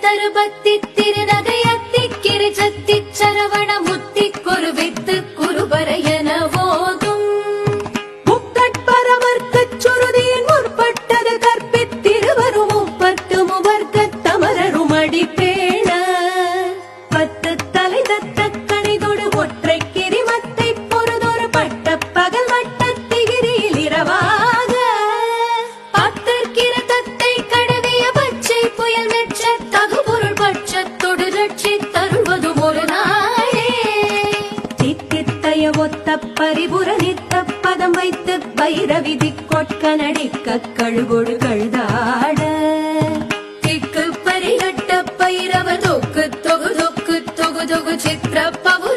தருபத்தி திருநகையத்தி கிரிஜத்தி சரவண முத்தி குருவித்து குருபரையன போதும் முக்கட்பரவர்க்கு சுருதியின் முற்பட்டது கற்பித்திருவரும் முப்பத்து முவர்க்க தமரரும் அடிப்பேண பத்து தலை தத்த கணிதொடு ஒற்றை கிரிமத்தை பொறுதொரு பட்ட பகல் வட்டத்திகிரியில் இரவாக பத்தற்கிற தத்தை கடவிய பச்சை புயல் மெச்ச தகுபொருள் பட்சத்தொடு ரட்சி தருவதும் ஒரு நாளே சித்தித்தைய ஒத்த பரிபுர நித்த பதம் வைத்து பைரவிதி கொட்க நடிக்க கழுகொடு கழுதாட திக்கு பரிகட்ட பைரவ தொக்கு தொகு தொகு தொகு தொகு சித்திர பவு